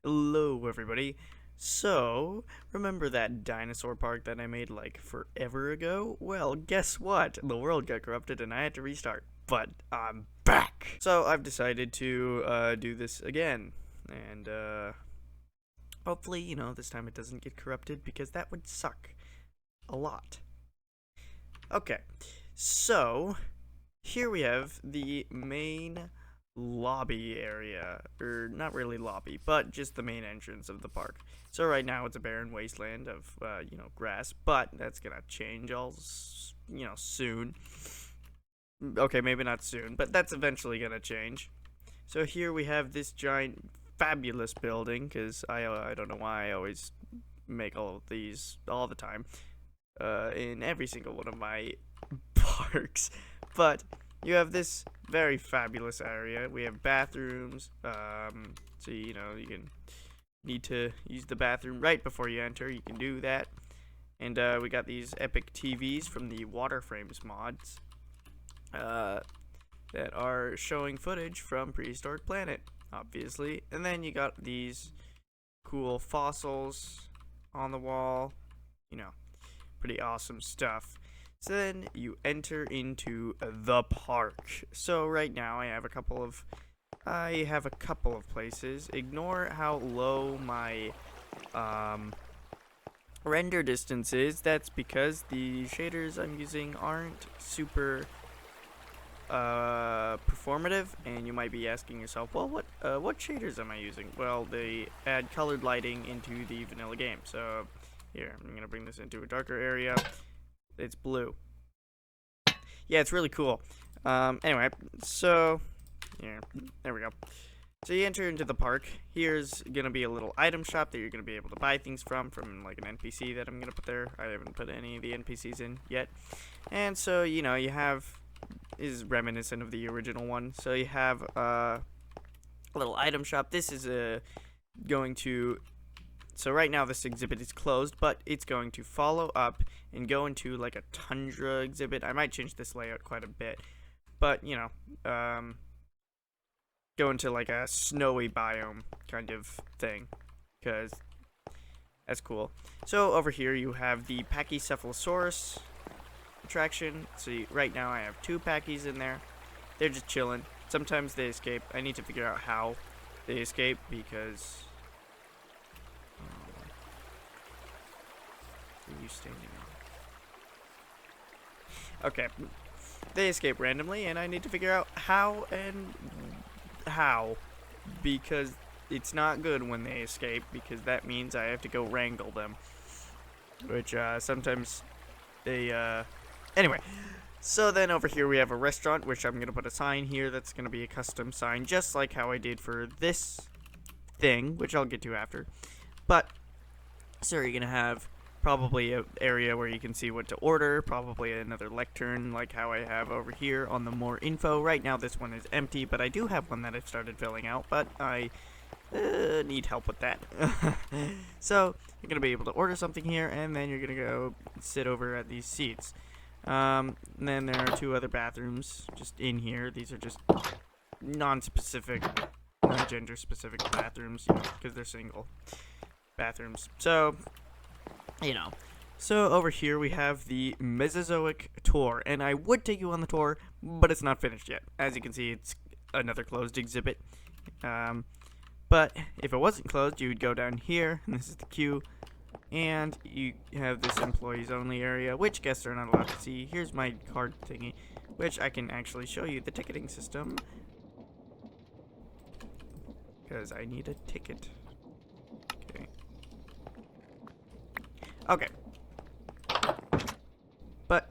Hello, everybody. So, remember that dinosaur park that I made like forever ago? Well, guess what? The world got corrupted and I had to restart. But I'm back! So, I've decided to do this again. And hopefully, this time it doesn't get corrupted because that would suck a lot. Okay, so here we have the main lobby area, or not really lobby, but just the main entrance of the park. So right now it's a barren wasteland of grass, but that's gonna change all soon. Okay, maybe not soon, but that's eventually gonna change. So here we have this giant fabulous building, because I don't know why I always make all of these all the time in every single one of my parks, but you have this very fabulous area. We have bathrooms, so you can need to use the bathroom right before you enter. You can do that, and we got these epic TVs from the Water Frames mods that are showing footage from Prehistoric Planet, obviously. And then you got these cool fossils on the wall, pretty awesome stuff. So then you enter into the park. So right now I have a couple of places. Ignore how low my render distance is. That's because the shaders I'm using aren't super performative, and you might be asking yourself, well, what shaders am I using? Well, they add colored lighting into the vanilla game. So here, I'm gonna bring this into a darker area. It's blue. Yeah, it's really cool. Anyway, so here, there we go. So you enter into the park. Here's gonna be a little item shop that you're gonna be able to buy things from like an NPC that I'm gonna put there. I haven't put any of the NPCs in yet. And so you have is reminiscent of the original one. So you have a little item shop. This is going to. So right now this exhibit is closed, but it's going to follow up and go into like a tundra exhibit. I might change this layout quite a bit, but go into like a snowy biome kind of thing, because that's cool. So over here you have the Pachycephalosaurus attraction. So right now I have 2 Pachy's in there. They're just chilling. Sometimes they escape. I need to figure out how they escape, because you standing on? Okay, they escape randomly, and I need to figure out how, because it's not good when they escape, because that means I have to go wrangle them, which sometimes they anyway. So then over here we have a restaurant, which I'm gonna put a sign here that's gonna be a custom sign, just like how I did for this thing, which I'll get to after. But so you're gonna have probably an area where you can see what to order, probably another lectern like how I have over here on the more info. Right now this one is empty, but I do have one that I've started filling out, but I need help with that. So you're going to be able to order something here, and then you're going to go sit over at these seats. And then there are 2 other bathrooms just in here. These are just non-specific, non-gender specific bathrooms, because they're single bathrooms. So so over here we have the Mesozoic tour, and I would take you on the tour, but it's not finished yet. As you can see, it's another closed exhibit. But if it wasn't closed, you would go down here, and this is the queue, and you have this employees only area, which guests are not allowed to see. Here's my card thingy, which I can actually show you the ticketing system, because I need a ticket. Okay. But,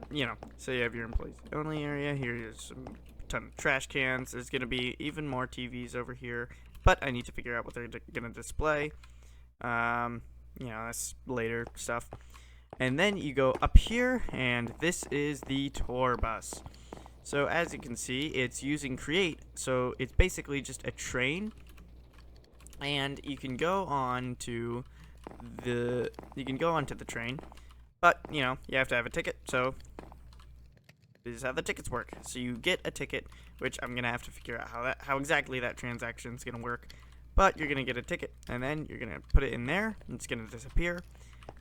so you have your employees only area. Here's a ton of trash cans. There's going to be even more TVs over here, but I need to figure out what they're going to display. That's later stuff. And then you go up here, and this is the tour bus. So as you can see, it's using Create, so it's basically just a train, and you can go on to the train, but you have to have a ticket. So this is how the tickets work. So you get a ticket, which I'm gonna have to figure out how exactly that transaction is gonna work, But you're gonna get a ticket, and then you're gonna put it in there, and it's gonna disappear.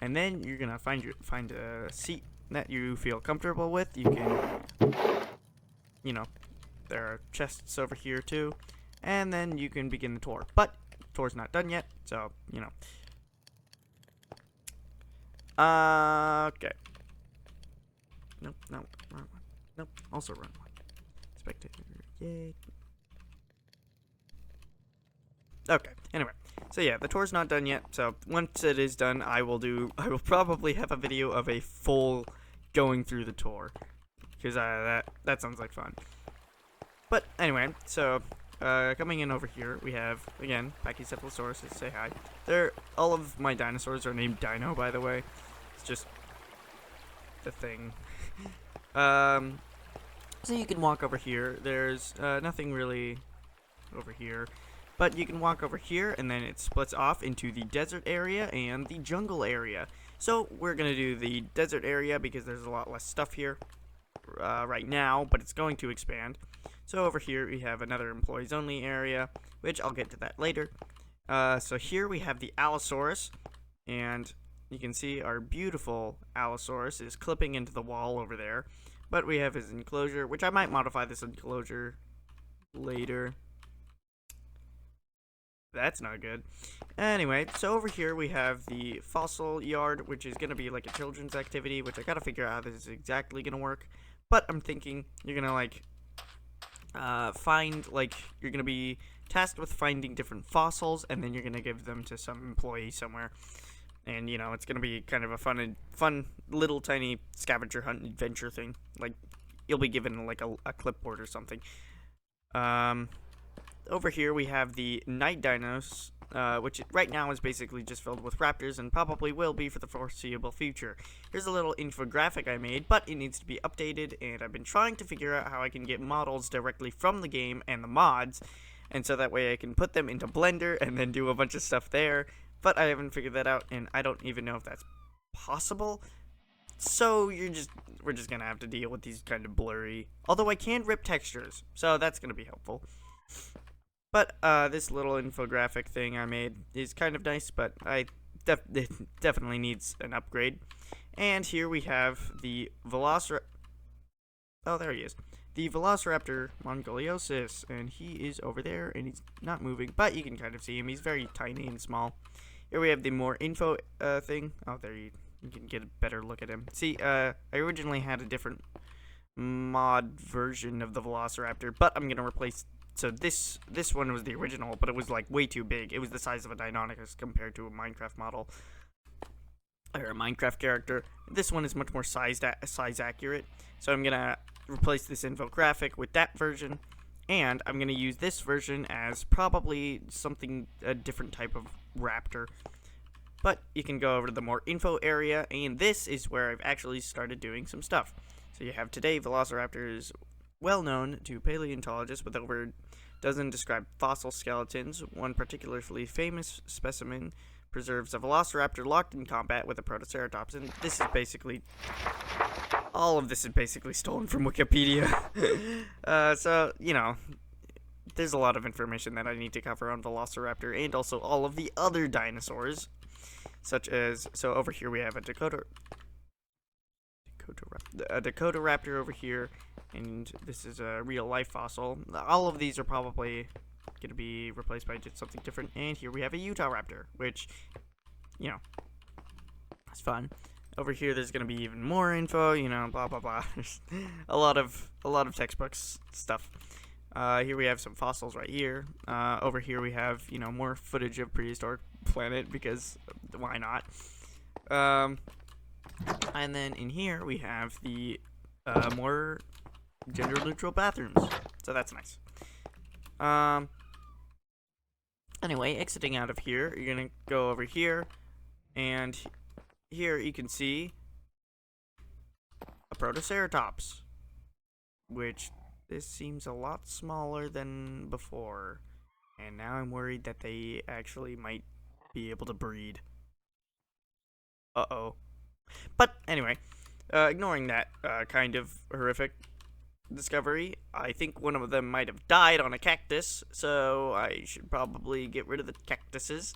And then you're gonna find a seat that you feel comfortable with. You can, you know, there are chests over here too, and then you can begin the tour. But the tour's not done yet, so you know. Okay. Nope, no, wrong one. Nope, also wrong one. Spectator, yay. Okay, anyway. So yeah, the tour's not done yet, so once it is done, I will probably have a video of a full going through the tour. Because that sounds like fun. But anyway, so coming in over here, we have, again, Pachycephalosaurus, say hi. All of my dinosaurs are named Dino, by the way. It's just the thing. So you can walk over here. There's nothing really over here. But you can walk over here, and then it splits off into the desert area and the jungle area. So we're going to do the desert area because there's a lot less stuff here right now, but it's going to expand. So over here we have another employees only area, which I'll get to that later. So here we have the Allosaurus, and you can see our beautiful Allosaurus is clipping into the wall over there. But we have his enclosure, which I might modify this enclosure later. That's not good. Anyway, so over here we have the fossil yard, which is going to be like a children's activity, which I got to figure out how this is exactly going to work. But I'm thinking you're going to like you're going to be tasked with finding different fossils, and then you're going to give them to some employee somewhere. And, you know, it's going to be kind of a fun little tiny scavenger hunt adventure thing. Like, you'll be given like a clipboard or something. Over here we have the night dinos, which right now is basically just filled with raptors and probably will be for the foreseeable future. Here's a little infographic I made, but it needs to be updated, and I've been trying to figure out how I can get models directly from the game and the mods, and so that way I can put them into Blender and then do a bunch of stuff there, but I haven't figured that out, and I don't even know if that's possible. So we're just gonna have to deal with these kind of blurry, although I can rip textures, so that's gonna be helpful. But this little infographic thing I made is kind of nice, but it definitely needs an upgrade. And here we have the Velociraptor. Oh, there he is. The Velociraptor mongoliosis, and he is over there, and he's not moving, but you can kind of see him. He's very tiny and small. Here we have the more info thing. Oh, there you can get a better look at him. See, I originally had a different mod version of the Velociraptor, but I'm gonna replace. So this one was the original, but it was like way too big. It was the size of a Deinonychus compared to a Minecraft model or a Minecraft character. This one is much more size accurate. So I'm gonna replace this infographic with that version, and I'm gonna use this version as probably a different type of raptor. But you can go over to the more info area, and this is where I've actually started doing some stuff. So you have today Velociraptor is well known to paleontologists with over a dozen described fossil skeletons. One particularly famous specimen preserves a velociraptor locked in combat with a protoceratops, and this is basically all of this is basically stolen from Wikipedia. So you know, there's a lot of information that I need to cover on Velociraptor and also all of the other dinosaurs, such as over here we have a Dakota raptor over here, and this is a real life fossil. All of these are probably going to be replaced by just something different. And here we have a Utah raptor, which, you know, it's fun. Over here there's going to be even more info, you know, blah blah blah. There's a lot of textbooks stuff. Here we have some fossils right here. Over here we have, you know, more footage of prehistoric planet because why not? And then in here we have the more gender-neutral bathrooms, so that's nice. Anyway, exiting out of here, you're gonna go over here, and here you can see a protoceratops, which this seems a lot smaller than before, and now I'm worried that they actually might be able to breed. Uh-oh. But anyway, ignoring that kind of horrific discovery. I think one of them might have died on a cactus, so I should probably get rid of the cactuses.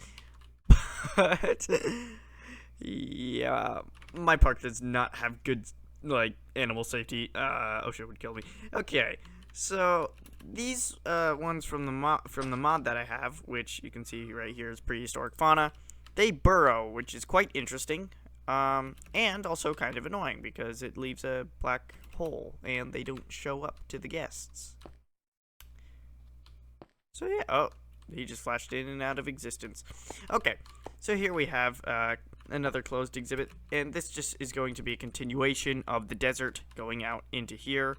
But yeah, my park does not have good like animal safety. OSHA would kill me. Okay, so these ones from the mod that I have, which you can see right here is prehistoric fauna. They burrow, which is quite interesting, and also kind of annoying because it leaves a black hole and they don't show up to the guests. So yeah, oh, he just flashed in and out of existence. Okay, so here we have another closed exhibit, and this just is going to be a continuation of the desert going out into here.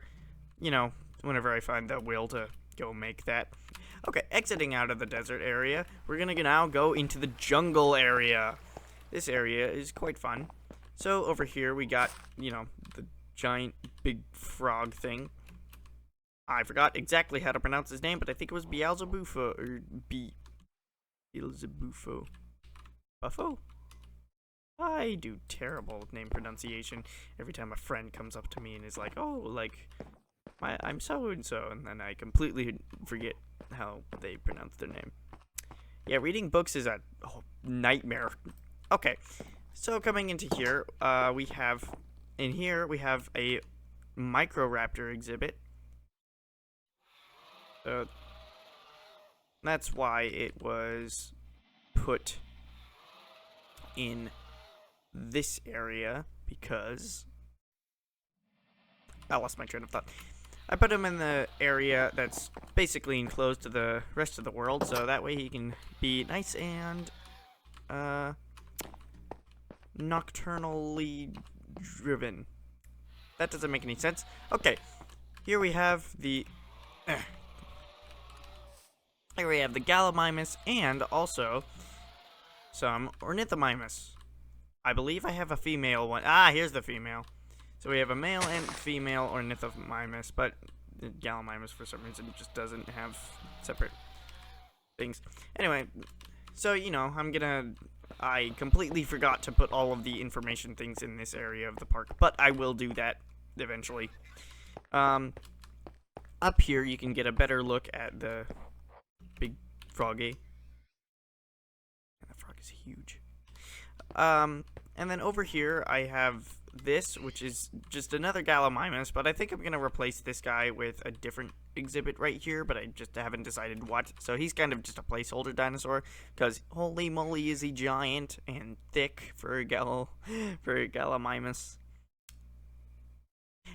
You know, whenever I find the will to go make that. Okay, exiting out of the desert area, we're gonna now go into the jungle area. This area is quite fun. So over here we got, you know, the giant big frog thing. I forgot exactly how to pronounce his name, but I think it was Beelzebufo, or Beelzebufo. Buffo? I do terrible with name pronunciation every time a friend comes up to me and is like, oh, like, I'm so-and-so, and then I completely forget how they pronounce their name. Yeah, reading books is a nightmare. Okay, so coming into here, we have a Microraptor exhibit. That's why it was put in this area, because I lost my train of thought. I put him in the area that's basically enclosed to the rest of the world, so that way he can be nice and nocturnally driven. That doesn't make any sense. Okay, here we have the Gallimimus and also some Ornithomimus. I believe I have a female one. Ah, here's the female. So we have a male and female Ornithomimus, but Gallimimus for some reason just doesn't have separate things. Anyway, so you know, I completely forgot to put all of the information things in this area of the park, but I will do that eventually. Up here you can get a better look at the big froggy. And the frog is huge. And then over here I have this, which is just another Gallimimus, but I think I'm gonna replace this guy with a different exhibit right here, but I just haven't decided what. So he's kind of just a placeholder dinosaur, because holy moly is he giant and thick for a Gallimimus.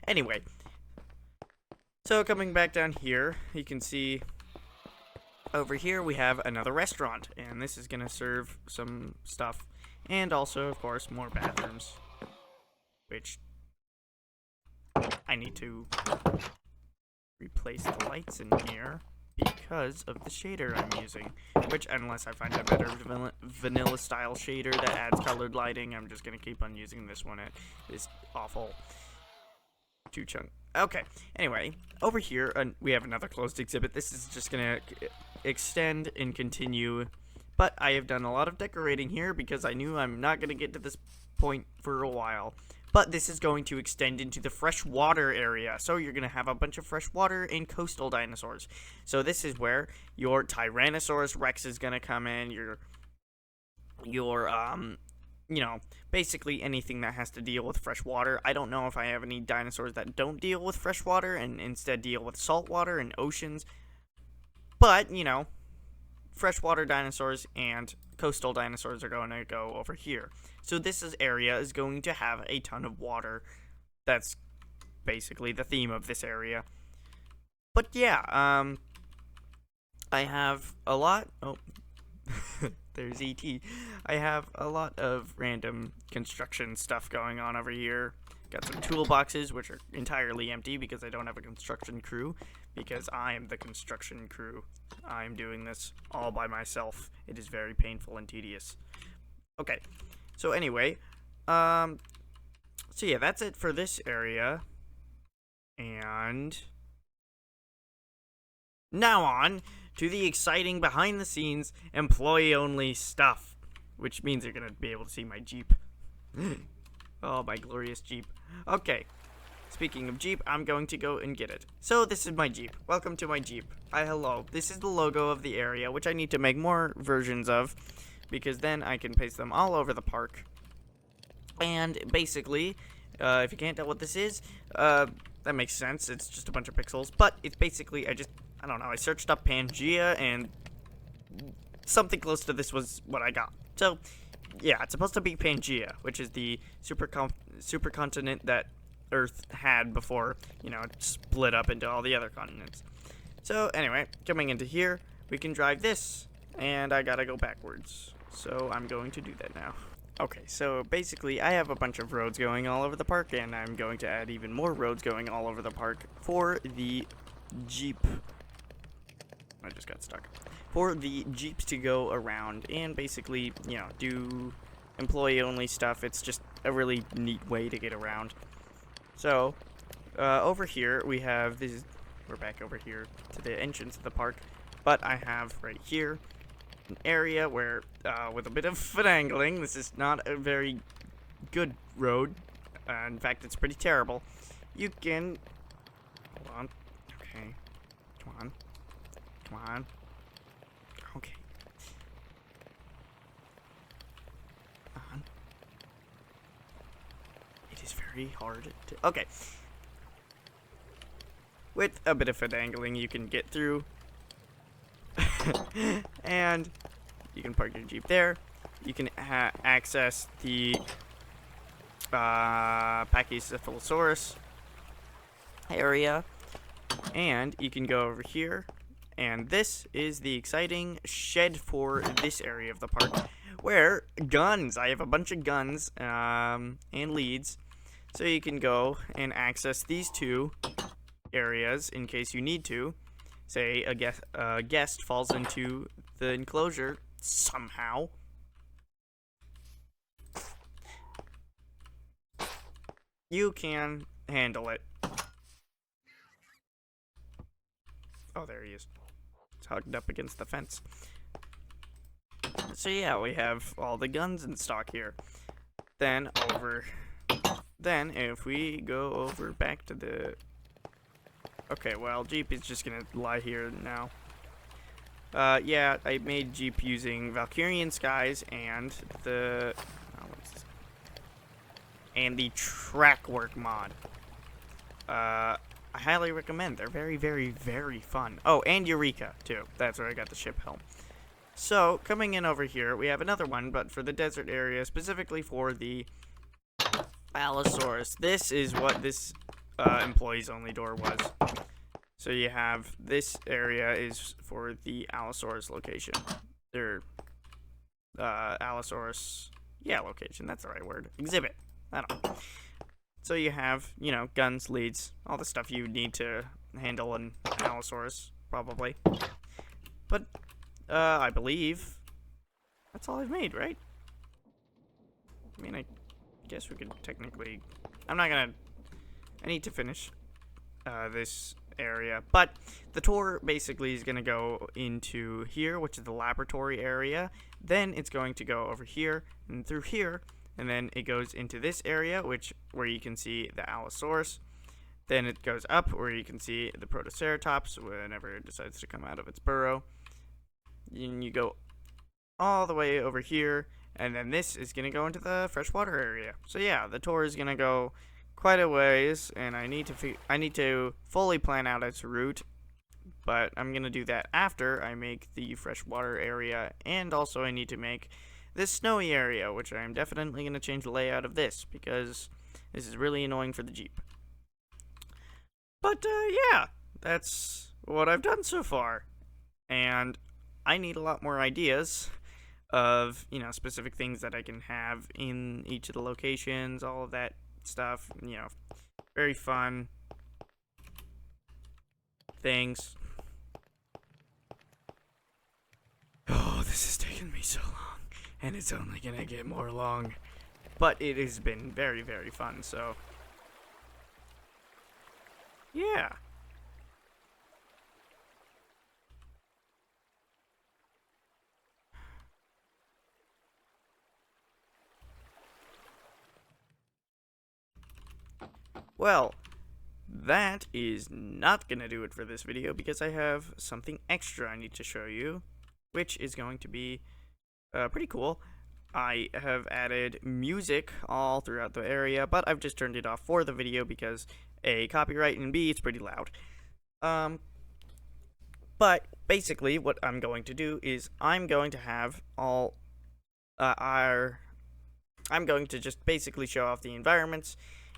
Anyway, so coming back down here, you can see over here we have another restaurant, and this is gonna serve some stuff. And also, of course, more bathrooms, which I need to replace the lights in here because of the shader I'm using, which, unless I find a better vanilla style shader that adds colored lighting, I'm just going to keep on using this one at this awful two-chunk. Okay, anyway, over here we have another closed exhibit. This is just going to extend and continue. But I have done a lot of decorating here because I knew I'm not going to get to this point for a while. But this is going to extend into the freshwater area. So you're going to have a bunch of freshwater and coastal dinosaurs. So this is where your Tyrannosaurus Rex is going to come in. Your you know, basically anything that has to deal with freshwater. I don't know if I have any dinosaurs that don't deal with freshwater and instead deal with saltwater and oceans. But, you know, freshwater dinosaurs and coastal dinosaurs are going to go over here. So this area is going to have a ton of water. That's basically the theme of this area. But yeah, I have a lot. Oh, there's E.T. I have a lot of random construction stuff going on over here. Got some toolboxes, which are entirely empty because I don't have a construction crew. Because I am the construction crew. I'm doing this all by myself. It is very painful and tedious. Okay, so anyway, so yeah, that's it for this area. And now on to the exciting behind-the-scenes, employee-only stuff. Which means you're gonna be able to see my Jeep. Oh, my glorious Jeep. Okay, speaking of Jeep, I'm going to go and get it. So this is my Jeep. Welcome to my Jeep. Hello. This is the logo of the area, which I need to make more versions of, because then I can paste them all over the park. And basically, if you can't tell what this is, that makes sense. It's just a bunch of pixels. But it's basically, I don't know, I searched up Pangea, and something close to this was what I got. So, yeah, it's supposed to be Pangea, which is the supercontinent that Earth had before, you know, it split up into all the other continents. So, anyway, coming into here, we can drive this, and I gotta go backwards. So, I'm going to do that now. Okay, so basically, I have a bunch of roads going all over the park, and I'm going to add even more roads going all over the park for the Jeep. I just got stuck. For the Jeeps to go around and basically, you know, do employee-only stuff. It's just a really neat way to get around. So, over here, we have this. We're back over here to the entrance of the park, but I have right here an area where, with a bit of finagling, this is not a very good road. In fact, it's pretty terrible. You can. Hold on. Okay. Come on. Come on. Okay. On. It is very hard to. Okay. With a bit of finagling, you can get through. And you can park your Jeep there. You can access the Pachycephalosaurus area. And you can go over here. And this is the exciting shed for this area of the park, where guns, I have a bunch of guns and leads, so you can go and access these two areas in case you need to. Say a guest falls into the enclosure somehow. You can handle it. Oh, there he is. It's hugged up against the fence. So yeah, we have all the guns in stock here. Then if we go over back to the. Okay, well, Jeep is just gonna lie here now. Yeah, I made Jeep using Valkyrian Skies and the track work mod. I highly recommend. They're very, very, very fun. Oh, and Eureka, too. That's where I got the ship helm. So, coming in over here, we have another one, but for the desert area, specifically for the Allosaurus. This is what this employees only door was. So you have this area is for the Allosaurus location. Their Allosaurus, yeah, location. That's the right word. Exhibit. I don't know. So you have, you know, guns, leads, all the stuff you need to handle an Allosaurus, probably. But I believe that's all I've made, right? I mean, I guess we could technically. I'm not gonna. I need to finish this area, but the tour basically is gonna go into here, which is the laboratory area. Then it's going to go over here and through here, and then it goes into this area, where you can see the Allosaurus. Then it goes up where you can see the Protoceratops whenever it decides to come out of its burrow. And you go all the way over here, and then this is gonna go into the freshwater area. So yeah, the tour is gonna go quite a ways, and I need to fully plan out its route, but I'm gonna do that after I make the freshwater area, and also I need to make this snowy area, which I'm definitely gonna change the layout of this because this is really annoying for the Jeep. But yeah, that's what I've done so far, and I need a lot more ideas of, you know, specific things that I can have in each of the locations, all of that stuff, you know, very fun things. Oh, this has taken me so long, and it's only gonna get more long, but it has been very, very fun, so yeah. Well, that is not gonna do it for this video because I have something extra I need to show you, which is going to be pretty cool. I have added music all throughout the area, but I've just turned it off for the video because A, copyright, and B, it's pretty loud. But basically what I'm going to do is I'm going to have all I'm going to just basically show off the environments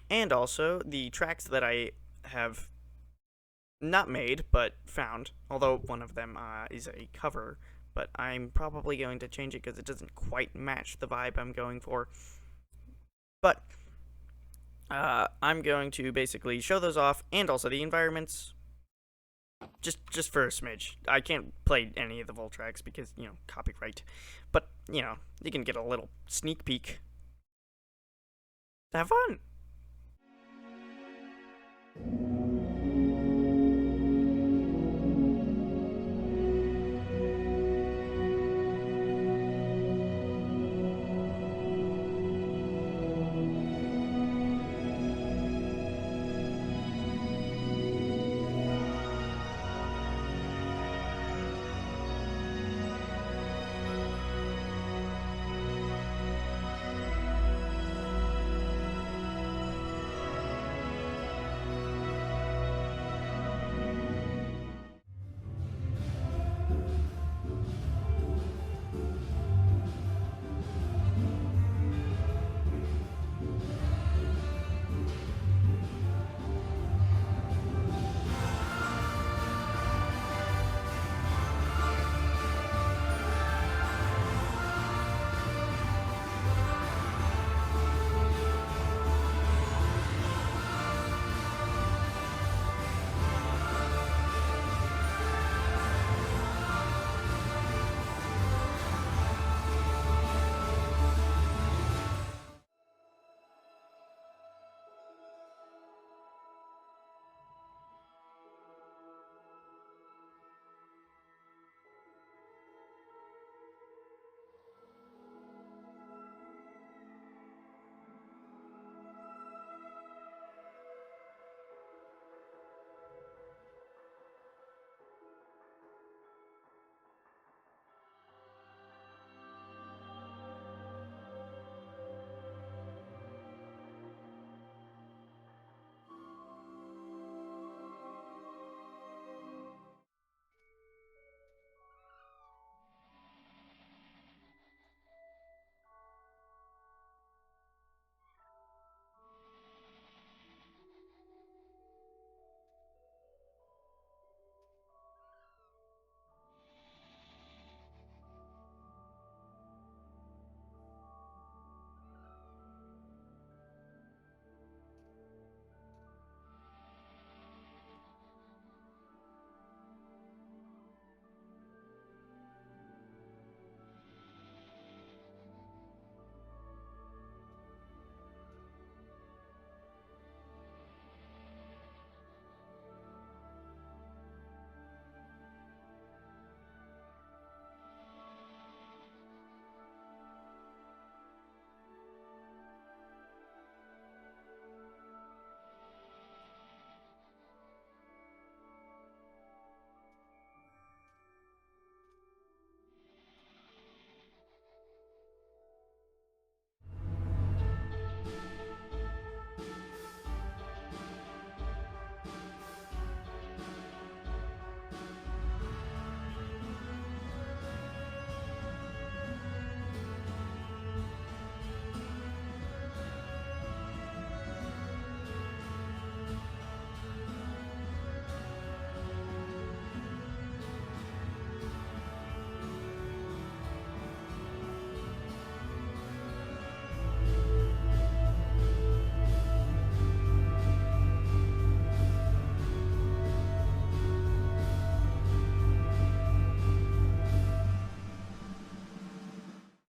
and also the tracks that I have not made but found, although one of them is a cover, but I'm probably going to change it because it doesn't quite match the vibe I'm going for. But I'm going to basically show those off and also the environments just for a smidge. I can't play any of the full tracks because, copyright. But, you can get a little sneak peek. Have fun!